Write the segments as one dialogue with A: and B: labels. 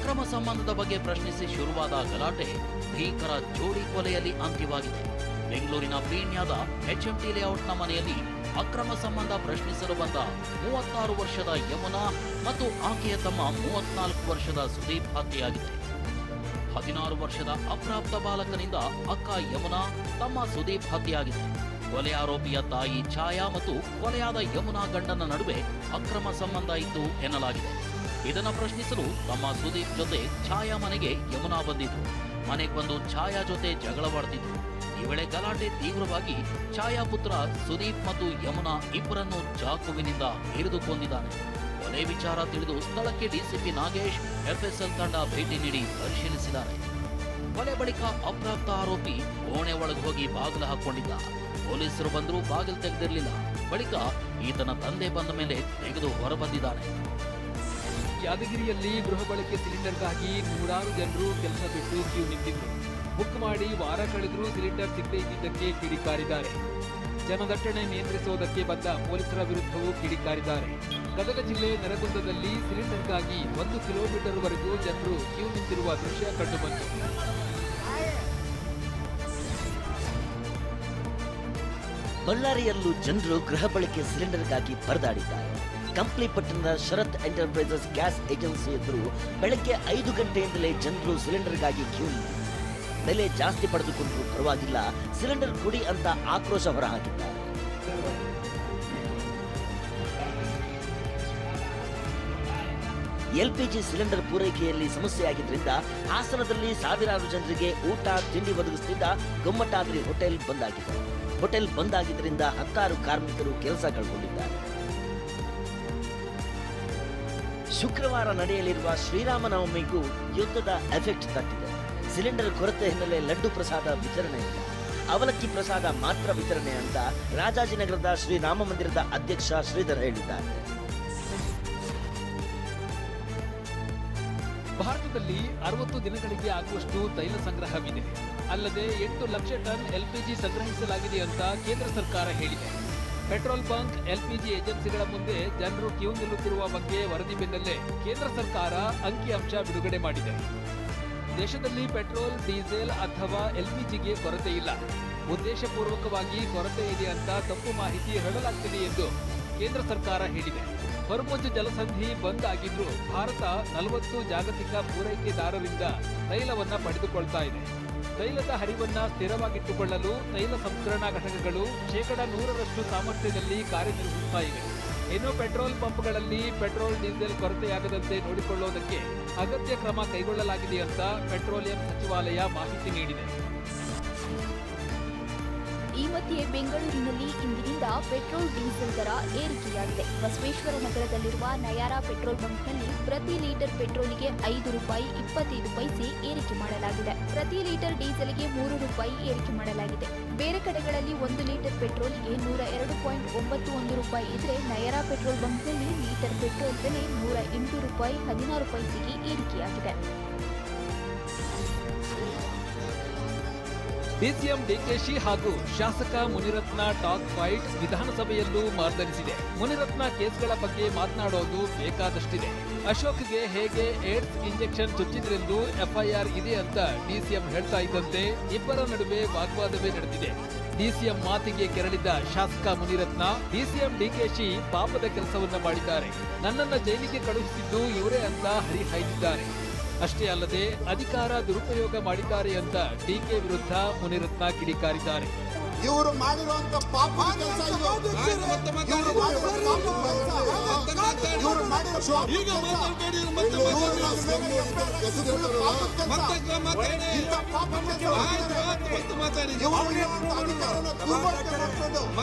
A: ಅಕ್ರಮ ಸಂಬಂಧದ ಬಗ್ಗೆ ಪ್ರಶ್ನಿಸಿ ಶುರುವಾದ ಗಲಾಟೆ ಭೀಕರ ಜೋಡಿ ಕೊಲೆಯಲ್ಲಿ ಅಂತ್ಯವಾಗಿದೆ. ಬೆಂಗಳೂರಿನ ಪೀಣ್ಯದ HMT ಲೇಔಟ್ನ ಮನೆಯಲ್ಲಿ ಅಕ್ರಮ ಸಂಬಂಧ ಪ್ರಶ್ನಿಸಲು ಬಂದ 36 ವರ್ಷದ ಯಮುನಾ ಮತ್ತು ಆಕೆಯ ತಮ್ಮ 34 ವರ್ಷದ ಸುದೀಪ್ ಹತ್ಯೆಯಾಗಿದೆ. 16 ವರ್ಷದ ಅಪ್ರಾಪ್ತ ಬಾಲಕನಿಂದ ಅಕ್ಕ ಯಮುನಾ, ತಮ್ಮ ಸುದೀಪ್ ಹತ್ಯೆಯಾಗಿದೆ. ಕೊಲೆ ಆರೋಪಿಯ ತಾಯಿ ಛಾಯಾ ಮತ್ತು ಕೊಲೆಯಾದ ಯಮುನಾ ಗಂಡನ ನಡುವೆ ಅಕ್ರಮ ಸಂಬಂಧ ಇತ್ತು ಎನ್ನಲಾಗಿದೆ. ಇದನ್ನು ಪ್ರಶ್ನಿಸಲು ತಮ್ಮ ಸುದೀಪ್ ಜೊತೆ ಛಾಯಾ ಮನೆಗೆ ಯಮುನಾ ಬಂದಿದ್ರು. ಮನೆಗೆ ಬಂದು ಛಾಯಾ ಜೊತೆ ಜಗಳವಾಡ್ತಿದ್ರು. ಈ ವೇಳೆ ಗಲಾಟೆ ತೀವ್ರವಾಗಿ ಛಾಯಾ ಪುತ್ರ ಸುದೀಪ್ ಮತ್ತು ಯಮುನಾ ಇಬ್ಬರನ್ನು ಚಾಕುವಿನಿಂದ ಹಿಡಿದು ಕೊಂದಿದ್ದಾನೆ. ಕೊಲೆ ವಿಚಾರ ತಿಳಿದು ಸ್ಥಳಕ್ಕೆ ಡಿಸಿಪಿ ನಾಗೇಶ್, FSL ತಂಡ ಭೇಟಿ ನೀಡಿ ಪರಿಶೀಲಿಸಿದ್ದಾರೆ. ಕೊಲೆ ಬಳಿಕ ಅಪ್ರಾಪ್ತ ಆರೋಪಿ ಕೋಣೆ ಒಳಗೆ ಹೋಗಿ ಬಾಗಿಲು ಹಾಕೊಂಡಿದ್ದ. ಪೊಲೀಸರು ಬಂದರೂ ಬಾಗಿಲು ತೆಗೆದಿರಲಿಲ್ಲ. ಬಳಿಕ ಈತನ ತಂದೆ ಬಂದ ಮೇಲೆ ತೆಗೆದು ಹೊರಬಂದಿದ್ದಾನೆ.
B: ಯಾದಗಿರಿಯಲ್ಲಿ ಗೃಹ ಬಳಕೆ ಸಿಲಿಂಡರ್ಗಾಗಿ ನೂರಾರು ಜನರು ಕೆಲಸ ಬಿಟ್ಟು ಕ್ಯೂ ನಿಂತಿದ್ದು, ಬುಕ್ ಮಾಡಿ ವಾರ ಕಳೆದರೂ ಸಿಲಿಂಡರ್ ಸಿಗದೇ ಇದ್ದಿದ್ದಕ್ಕೆ ಕಿಡಿಕಾರಿದ್ದಾರೆ. ಜನದಟ್ಟಣೆ ನಿಯಂತ್ರಿಸುವುದಕ್ಕೆ ಬಂದ ಪೊಲೀಸರ ವಿರುದ್ಧವೂ ಕಿಡಿಕಾರಿದ್ದಾರೆ. ಗದಗ ಜಿಲ್ಲೆ ನರಗುಂದದಲ್ಲಿ ಸಿಲಿಂಡರ್ಗಾಗಿ 1 ಕಿಲೋಮೀಟರ್ ವರೆಗೂ ಜನರು ಕ್ಯೂ ನಿಂತಿರುವ ದೃಶ್ಯ ಕಂಡುಬಂತು.
C: ಬಳ್ಳಾರಿಯಲ್ಲೂ ಜನರು ಗೃಹ ಬಳಕೆ ಸಿಲಿಂಡರ್ಗಾಗಿ ಪರದಾಡಿದ್ದಾರೆ. ಕಂಪ್ಲಿ ಪಟ್ಟಣದ ಶರತ್ ಎಂಟರ್ಪ್ರೈಸಸ್ ಗ್ಯಾಸ್ ಏಜೆನ್ಸಿ ಎದುರು ಬೆಳಗ್ಗೆ 5 ಗಂಟೆಯಿಂದಲೇ ಜನರು ಸಿಲಿಂಡರ್ಗಾಗಿ ಕ್ಯೂ ನಿಂತಿದ್ದಾರೆ. ಬೆಲೆ ಜಾಸ್ತಿ ಪಡೆದುಕೊಂಡರೂ ಪರವಾಗಿಲ್ಲ, ಸಿಲಿಂಡರ್ ಕೊಡಿ ಅಂತ ಆಕ್ರೋಶ ಹೊರಹಾಕಿದ್ದಾರೆ. LPG ಸಿಲಿಂಡರ್ ಪೂರೈಕೆಯಲ್ಲಿ ಸಮಸ್ಯೆಯಾಗಿದ್ದರಿಂದ ಹಾಸನದಲ್ಲಿ ಸಾವಿರಾರು ಜನರಿಗೆ ಊಟ ತಿಂಡಿ ಒದಗಿಸುತ್ತಿದ್ದ ಗೊಮ್ಮಟಾದ್ರಿ ಹೋಟೆಲ್ ಬಂದ್ ಆಗಿದೆ. ಹೋಟೆಲ್ ಬಂದ್ ಆಗಿದ್ದರಿಂದ 10 ಕಾರ್ಮಿಕರು ಕೆಲಸ ಕಳ್ಕೊಂಡಿದ್ದಾರೆ. ಶುಕ್ರವಾರ ನಡೆಯಲಿರುವ ಶ್ರೀರಾಮನವಮಿಗೂ ಯುದ್ಧದ ಎಫೆಕ್ಟ್ ತಟ್ಟಿದೆ. ಸಿಲಿಂಡರ್ ಕೊರತೆ ಹಿನ್ನೆಲೆ ಲಡ್ಡು ಪ್ರಸಾದ ವಿತರಣೆ ಇಲ್ಲ, ಅವಲಕ್ಕಿ ಪ್ರಸಾದ ಮಾತ್ರ ವಿತರಣೆ ಅಂತ ರಾಜಾಜಿನಗರದ ಶ್ರೀರಾಮ ಮಂದಿರದ ಅಧ್ಯಕ್ಷ ಶ್ರೀಧರ್ ಹೇಳಿದ್ದಾರೆ.
B: ಭಾರತದಲ್ಲಿ 60 ದಿನಗಳಿಗೆ ಆಗುವಷ್ಟು ತೈಲ ಸಂಗ್ರಹವಿದೆ. ಅಲ್ಲದೆ 8 ಲಕ್ಷ ಟನ್ LPG ಸಂಗ್ರಹಿಸಲಾಗಿದೆ ಅಂತ ಕೇಂದ್ರ ಸರ್ಕಾರ ಹೇಳಿದೆ. ಪೆಟ್ರೋಲ್ ಬಂಕ್, LPG ಏಜೆನ್ಸಿಗಳ ಮುಂದೆ ಜನರು ಕ್ಯೂ ನಿಲ್ಲುತ್ತಿರುವ ಬಗ್ಗೆ ವರದಿ ಬೆನ್ನಲ್ಲೇ ಕೇಂದ್ರ ಸರ್ಕಾರ ಅಂಕಿಅಂಶ ಬಿಡುಗಡೆ ಮಾಡಿದೆ. ದೇಶದಲ್ಲಿ ಪೆಟ್ರೋಲ್, ಡೀಸೆಲ್ ಅಥವಾ LPGಗೆ ಕೊರತೆ ಇಲ್ಲ. ಉದ್ದೇಶಪೂರ್ವಕವಾಗಿ ಕೊರತೆ ಇದೆ ಅಂತ ತಪ್ಪು ಮಾಹಿತಿ ಹರಡಲಾಗ್ತಿದೆ ಎಂದು ಕೇಂದ್ರ ಸರ್ಕಾರ ಹೇಳಿದೆ. ಹೊರ್ಮುಜ್ ಜಲಸಂಧಿ ಬಂದ್ ಆಗಿದ್ರೂ ಭಾರತ 40 ಜಾಗತಿಕ ಪೂರೈಕೆದಾರರಿಂದ ತೈಲವನ್ನ ಪಡೆದುಕೊಳ್ತಾ ಇದೆ. ತೈಲದ ಹರಿವನ್ನ ಸ್ಥಿರವಾಗಿಟ್ಟುಕೊಳ್ಳಲು ತೈಲ ಸಂಸ್ಕರಣಾ ಘಟಕಗಳು 100% ಸಾಮರ್ಥ್ಯದಲ್ಲಿ ಕಾರ್ಯನಿರ್ವಹಿಸ್ತಾ ಇವೆ. ಇನ್ನು ಪೆಟ್ರೋಲ್ ಪಂಪ್ಗಳಲ್ಲಿ ಪೆಟ್ರೋಲ್, ಡೀಸೆಲ್ ಕೊರತೆಯಾಗದಂತೆ ನೋಡಿಕೊಳ್ಳುವುದಕ್ಕೆ ಅಗತ್ಯ ಕ್ರಮ ಕೈಗೊಳ್ಳಲಾಗಿದೆ ಅಂತ ಪೆಟ್ರೋಲಿಯಂ ಸಚಿವಾಲಯ ಮಾಹಿತಿ ನೀಡಿದೆ.
D: ಈ ಮಧ್ಯೆ ಬೆಂಗಳೂರಿನಲ್ಲಿ ಇಂದಿನಿಂದ ಪೆಟ್ರೋಲ್, ಡೀಸೆಲ್ ದರ ಏರಿಕೆಯಾಗಿದೆ. ಬಸವೇಶ್ವರ ನಗರದಲ್ಲಿರುವ ನಯಾರಾ ಪೆಟ್ರೋಲ್ ಬಂಕ್ನಲ್ಲಿ ಪ್ರತಿ ಲೀಟರ್ ಪೆಟ್ರೋಲಿಗೆ 5 ರೂಪಾಯಿ 25 ಪೈಸೆ ಏರಿಕೆ ಮಾಡಲಾಗಿದೆ. ಪ್ರತಿ ಲೀಟರ್ ಡೀಸೆಲ್ಗೆ 3 ರೂಪಾಯಿ ಏರಿಕೆ ಮಾಡಲಾಗಿದೆ. ಬೇರೆ ಕಡೆಗಳಲ್ಲಿ 1 ಲೀಟರ್ ಪೆಟ್ರೋಲ್ಗೆ 102.91 ರೂಪಾಯಿ ಇದ್ರೆ ನಯಾರಾ ಪೆಟ್ರೋಲ್ ಬಂಕ್ನಲ್ಲಿ ಲೀಟರ್ ಪೆಟ್ರೋಲ್ ಬೆಲೆ 108 ರೂಪಾಯಿ 16 ಪೈಸೆಗೆ ಏರಿಕೆಯಾಗಿದೆ.
B: DCM DKಶಿ ಹಾಗೂ ಶಾಸಕ ಮುನಿರತ್ನ ಟಾಕ್ ಫೈಟ್ ವಿಧಾನಸಭೆಯಲ್ಲೂ ಮಾರ್ದನಿಸಿದೆ. ಮುನಿರತ್ನ ಕೇಸ್ಗಳ ಬಗ್ಗೆ ಮಾತನಾಡೋದು ಬೇಕಾದಷ್ಟಿದೆ. ಅಶೋಕ್ಗೆ ಹೇಗೆ ಏಡ್ಸ್ ಇಂಜೆಕ್ಷನ್ ಚುಚ್ಚಿದ್ರೆಂದು FIR ಇದೆ ಅಂತ DCM ಹೇಳ್ತಾ ಇದ್ದಂತೆ ಇಬ್ಬರ ನಡುವೆ ವಾಗ್ವಾದವೇ ನಡೆದಿದೆ. DCM ಮಾತಿಗೆ ಕೆರಳಿದ ಶಾಸಕ ಮುನಿರತ್ನ, DCM DKಶಿ ಪಾಪದ ಕೆಲಸವನ್ನ ಮಾಡಿದ್ದಾರೆ, ನನ್ನನ್ನ ಜೈಲಿಗೆ ಕಳುಹಿಸಿದ್ದು ಇವರೇ ಅಂತ ಹರಿಹಾಯ್ದಿದ್ದಾರೆ. ಅಷ್ಟೇ ಅಲ್ಲದೆ ಅಧಿಕಾರ ದುರುಪಯೋಗ ಮಾಡಿದ್ದಾರೆ ಅಂತ DK ವಿರುದ್ಧ ಮುನಿರತ್ನ ಕಿಡಿಕಾರಿದ್ದಾರೆ.
E: ಇವರು ಮಾಡಿರುವಂತ ಪಾಪ ಕೆಲಸ ಇದು. ಪಾಪದ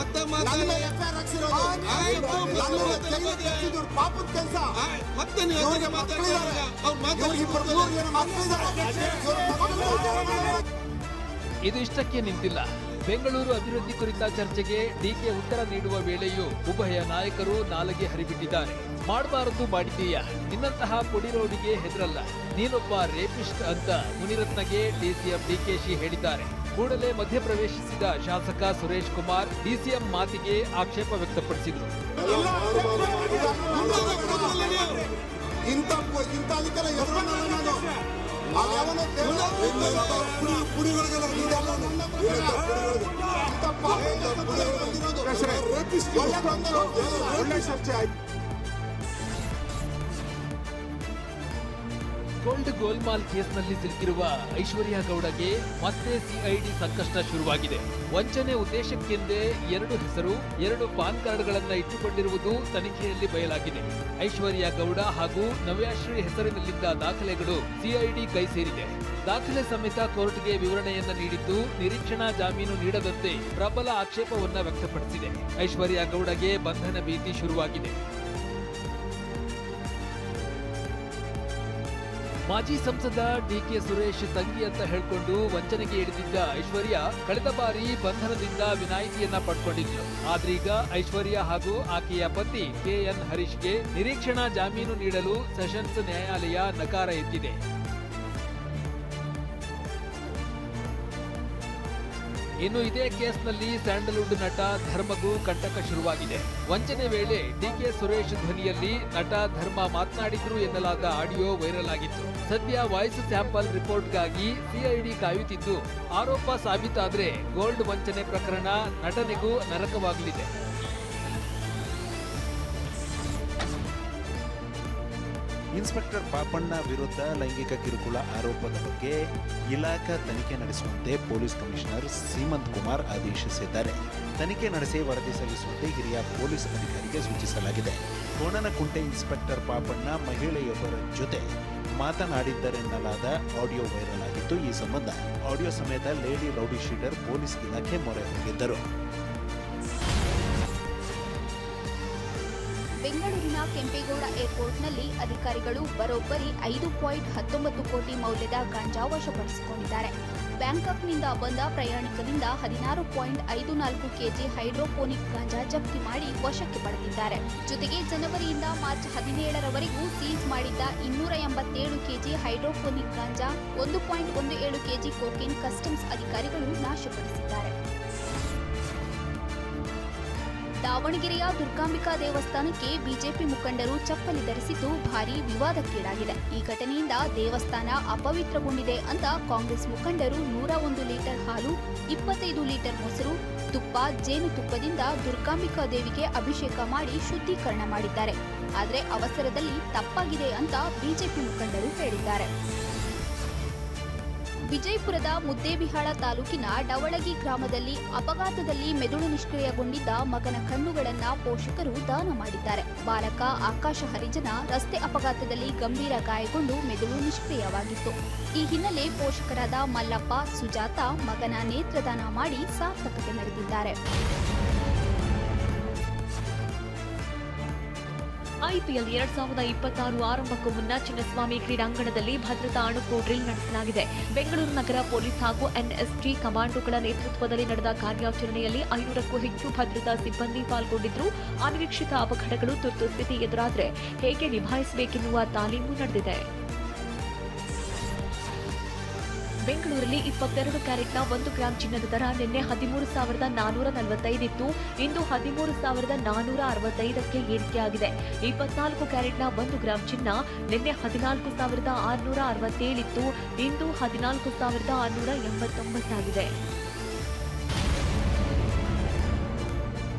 E: ಕೆಲಸ.
B: ಇದು ಇಷ್ಟಕ್ಕೆ ನಿಂತಿಲ್ಲ. ಬೆಂಗಳೂರು ಅಭಿವೃದ್ಧಿ ಕುರಿತ ಚರ್ಚೆಗೆ DK ಉತ್ತರ ನೀಡುವ ವೇಳೆಯೂ ಉಭಯ ನಾಯಕರು ನಾಲಿಗೆ ಹರಿಬಿಟ್ಟಿದ್ದಾರೆ. ಮಾಡಬಾರದು ಮಾಡಿದೀಯಾ, ನಿನ್ನಂತಹ ಪುಡಿರೋಡಿಗೆ ಹೆದರಲ್ಲ, ನೀನೊಬ್ಬ ರೇಪಿಸ್ಟ್ ಅಂತ ಮುನಿರತ್ನಗೆ DCM DKಶಿ ಹೇಳಿದ್ದಾರೆ. ಕೂಡಲೇ ಮಧ್ಯಪ್ರವೇಶಿಸಿದ ಶಾಸಕ ಸುರೇಶ್ ಕುಮಾರ್ DCM ಮಾತಿಗೆ ಆಕ್ಷೇಪ ವ್ಯಕ್ತಪಡಿಸಿದರು.
E: ಇಂಥ ಅವನೇ ದೇವ್ರು.
F: ಪುಡಿಗಳಿಗೆಲ್ಲ
E: ಇದೆಲ್ಲ ನನ್ನ ಪ್ರಕಾರ. ಇಂಥ ಪಾಪಿಗಳು ಬಂದಿರೋದು. ಒಳ್ಳೆ ಬಂದರು.
F: ಒಳ್ಳೆ ಚರ್ಚೆ ಆಯ್ತು.
B: ಗೋಲ್ಡ್ ಗೋಲ್ಮಾಲ್ ಕೇಸ್ನಲ್ಲಿ ಸಿಲುಕಿರುವ ಐಶ್ವರ್ಯ ಗೌಡಗೆ ಮತ್ತೆ ಸಿಐಡಿ ಸಂಕಷ್ಟ ಶುರುವಾಗಿದೆ. ವಂಚನೆ ಉದ್ದೇಶಕ್ಕೆಂದೇ 2 ಹೆಸರು, 2 ಪಾನ್ ಕಾರ್ಡ್ಗಳನ್ನ ಇಟ್ಟುಕೊಂಡಿರುವುದು ತನಿಖೆಯಲ್ಲಿ ಬಯಲಾಗಿದೆ. ಐಶ್ವರ್ಯ ಗೌಡ ಹಾಗೂ ನವ್ಯಾಶ್ರೀ ಹೆಸರಿನಲ್ಲಿದ್ದ ದಾಖಲೆಗಳು ಸಿಐಡಿ ಕೈ ಸೇರಿದೆ. ದಾಖಲೆ ಸಮೇತ ಕೋರ್ಟ್ಗೆ ವಿವರಣೆಯನ್ನ ನೀಡಿದ್ದು ನಿರೀಕ್ಷಣಾ ಜಾಮೀನು ನೀಡದಂತೆ ಪ್ರಬಲ ಆಕ್ಷೇಪವನ್ನ ವ್ಯಕ್ತಪಡಿಸಿದೆ. ಐಶ್ವರ್ಯ ಗೌಡಗೆ ಬಂಧನ ಭೀತಿ ಶುರುವಾಗಿದೆ. ಮಾಜಿ ಸಂಸದ ಡಿಕೆ ಸುರೇಶ್ ತಂಗಿ ಅಂತ ಹೇಳ್ಕೊಂಡು ವಂಚನೆಗೆ ಇಳಿದಿದ್ದ ಐಶ್ವರ್ಯ ಕಳೆದ ಬಾರಿ ಬಂಧನದಿಂದ ವಿನಾಯಿತಿಯನ್ನ ಪಡ್ಕೊಂಡಿದ್ಲು. ಆದ್ರೀಗ ಐಶ್ವರ್ಯ ಹಾಗೂ ಆಕೆಯ ಪತಿ ಕೆಎನ್ ಹರೀಶ್ಗೆ ನಿರೀಕ್ಷಣಾ ಜಾಮೀನು ನೀಡಲು ಸೆಷನ್ಸ್ ನ್ಯಾಯಾಲಯ ನಕಾರ ಎತ್ತಿದೆ. ಇನ್ನು ಇದೇ ಕೇಸ್ನಲ್ಲಿ ಸ್ಯಾಂಡಲ್ವುಡ್ ನಟ ಧರ್ಮಗೂ ಕಂಟಕ ಶುರುವಾಗಿದೆ. ವಂಚನೆ ವೇಳೆ ಡಿಕೆ ಸುರೇಶ್ ಧ್ವನಿಯಲ್ಲಿ ನಟ ಧರ್ಮ ಮಾತನಾಡಿದ್ರು ಎನ್ನಲಾದ ಆಡಿಯೋ ವೈರಲ್ ಆಗಿತ್ತು. ಸದ್ಯ ವಾಯ್ಸ್ ಸ್ಯಾಂಪಲ್ ರಿಪೋರ್ಟ್ಗಾಗಿ ಸಿಐಡಿ ಕಾಯುತ್ತಿದ್ದು, ಆರೋಪ ಸಾಬೀತಾದ್ರೆ ಗೋಲ್ಡ್ ವಂಚನೆ ಪ್ರಕರಣ ನಟನೆಗೂ ನರಕವಾಗಲಿದೆ.
G: ಇನ್ಸ್ಪೆಕ್ಟರ್ ಪಾಪಣ್ಣ ವಿರುದ್ಧ ಲೈಂಗಿಕ ಕಿರುಕುಳ ಆರೋಪದ ಬಗ್ಗೆ ಇಲಾಖಾ ತನಿಖೆ ನಡೆಸುವಂತೆ ಪೊಲೀಸ್ ಕಮಿಷನರ್ ಸೀಮಂತ್ ಕುಮಾರ್ ಆದೇಶಿಸಿದ್ದಾರೆ. ತನಿಖೆ ನಡೆಸಿ ವರದಿ ಸಲ್ಲಿಸುವಂತೆ ಹಿರಿಯ ಪೊಲೀಸ್ ಅಧಿಕಾರಿಗೆ ಸೂಚಿಸಲಾಗಿದೆ. ಕೋಣನಕುಂಟೆ ಇನ್ಸ್ಪೆಕ್ಟರ್ ಪಾಪಣ್ಣ ಮಹಿಳೆಯೊಬ್ಬರ ಜೊತೆ ಮಾತನಾಡಿದ್ದರೆನ್ನಲಾದ ಆಡಿಯೋ ವೈರಲ್ ಆಗಿತ್ತು. ಈ ಸಂಬಂಧ ಆಡಿಯೋ ಸಮೇತ ಲೇಡಿ ರೌಡಿ ಶೀಟರ್ ಪೊಲೀಸ್ ಇಲಾಖೆ ಮೊರೆ ಹೋಗಿದ್ದರು.
D: ಬೆಂಗಳೂರಿನ ಕೆಂಪೇಗೌಡ ಏರ್ಪೋರ್ಟ್ನಲ್ಲಿ ಅಧಿಕಾರಿಗಳು ಬರೋಬ್ಬರಿ 5.19 ಕೋಟಿ ಮೌಲ್ಯದ ಗಾಂಜಾ ವಶಪಡಿಸಿಕೊಂಡಿದ್ದಾರೆ. ಬ್ಯಾಂಕಾಕ್ನಿಂದ ಬಂದ ಪ್ರಯಾಣಿಕರಿಂದ 16.54 ಕೆಜಿ ಹೈಡ್ರೋಪೋನಿಕ್ ಗಾಂಜಾ ಜಪ್ತಿ ಮಾಡಿ ವಶಕ್ಕೆ ಪಡೆದಿದ್ದಾರೆ. ಜೊತೆಗೆ ಜನವರಿಯಿಂದ ಮಾರ್ಚ್ 17ರವರೆಗೂ ಸೀಸ್ ಮಾಡಿದ್ದ 287 ಕೆಜಿ ಹೈಡ್ರೋಪೋನಿಕ್ ಗಾಂಜಾ, 1.17 ಕೆಜಿ ಕೋಕೇನ್ ಕಸ್ಟಮ್ಸ್ ಅಧಿಕಾರಿಗಳು ನಾಶಪಡಿಸಿದ್ದಾರೆ. ದಾವಣಗೆರೆಯ ದುರ್ಗಾಂಬಿಕಾ ದೇವಸ್ಥಾನಕ್ಕೆ ಬಿಜೆಪಿ ಮುಖಂಡರು ಚಪ್ಪಲಿ ಧರಿಸಿದ್ದು ಭಾರೀ ವಿವಾದಕ್ಕೀಡಾಗಿದೆ. ಈ ಘಟನೆಯಿಂದ ದೇವಸ್ಥಾನ ಅಪವಿತ್ರಗೊಂಡಿದೆ ಅಂತ ಕಾಂಗ್ರೆಸ್ ಮುಖಂಡರು 101 ಲೀಟರ್ ಹಾಲು, 25 ಲೀಟರ್ ಮೊಸರು, ತುಪ್ಪ, ಜೇನುತುಪ್ಪದಿಂದ ದುರ್ಗಾಂಬಿಕಾ ದೇವಿಗೆ ಅಭಿಷೇಕ ಮಾಡಿ ಶುದ್ಧೀಕರಣ ಮಾಡಿದ್ದಾರೆ. ಆದರೆ ಅವಸರದಲ್ಲಿ ತಪ್ಪಾಗಿದೆ ಅಂತ ಬಿಜೆಪಿ ಮುಖಂಡರು ಹೇಳಿದ್ದಾರೆ. ವಿಜಯಪುರದ ಮುದ್ದೇಬಿಹಾಳ ತಾಲೂಕಿನ ಡವಳಗಿ ಗ್ರಾಮದಲ್ಲಿ ಅಪಘಾತದಲ್ಲಿ ಮೆದುಳು ನಿಷ್ಕ್ರಿಯಗೊಂಡಿದ್ದ ಮಗನ ಕಣ್ಣುಗಳನ್ನ ಪೋಷಕರು ದಾನ ಮಾಡಿದ್ದಾರೆ. ಬಾಲಕ ಆಕಾಶ ಹರಿಜನ ರಸ್ತೆ ಅಪಘಾತದಲ್ಲಿ ಗಂಭೀರ ಗಾಯಗೊಂಡು ಮೆದುಳು ನಿಷ್ಕ್ರಿಯವಾಗಿತ್ತು. ಈ ಹಿನ್ನೆಲೆ ಪೋಷಕರಾದ ಮಲ್ಲಪ್ಪ, ಸುಜಾತ ಮಗನ ನೇತ್ರದಾನ ಮಾಡಿ ಸಾರ್ಥಕತೆ ಮೆರೆದಿದ್ದಾರೆ.
H: ಐಪಿಎಲ್ 2026 ಆರಂಭಕ್ಕೂ ಮುನ್ನ ಚಿನ್ನಸ್ವಾಮಿ ಕ್ರೀಡಾಂಗಣದಲ್ಲಿ ಭದ್ರತಾ ಅಣುಕು ಡ್ರಿಲ್ ನಡೆಸಲಾಗಿದೆ. ಬೆಂಗಳೂರು ನಗರ ಪೊಲೀಸ್ ಹಾಗೂ ಎನ್ಎಸ್ಜಿ ಕಮಾಂಡೋಗಳ ನೇತೃತ್ವದಲ್ಲಿ ನಡೆದ ಕಾರ್ಯಾಚರಣೆಯಲ್ಲಿ 500ಕ್ಕೂ ಹೆಚ್ಚು ಭದ್ರತಾ ಸಿಬ್ಬಂದಿ ಪಾಲ್ಗೊಂಡಿದ್ರು. ಅನಿರೀಕ್ಷಿತ ಅಪಘಾತಗಳು, ತುರ್ತು ಸ್ಥಿತಿ ಎದುರಾದರೆ ಹೇಗೆ ನಿಭಾಯಿಸಬೇಕೆನ್ನುವ ತಾಲೀಮು ನಡೆದಿದೆ. ಬೆಂಗಳೂರಲ್ಲಿ 22 ಕ್ಯಾರೆಟ್ನ 1 ಗ್ರಾಂ ಚಿನ್ನದ ದರ ನಿನ್ನೆ 13,445 ಇತ್ತು. ಇಂದು 13,465ಕ್ಕೆ ಏರಿಕೆಯಾಗಿದೆ. 24 ಕ್ಯಾರೆಟ್ನ 1 ಗ್ರಾಂ ಚಿನ್ನ ನಿನ್ನೆ 14,667 ಇತ್ತು. ಇಂದು 14,689 ಆಗಿದೆ.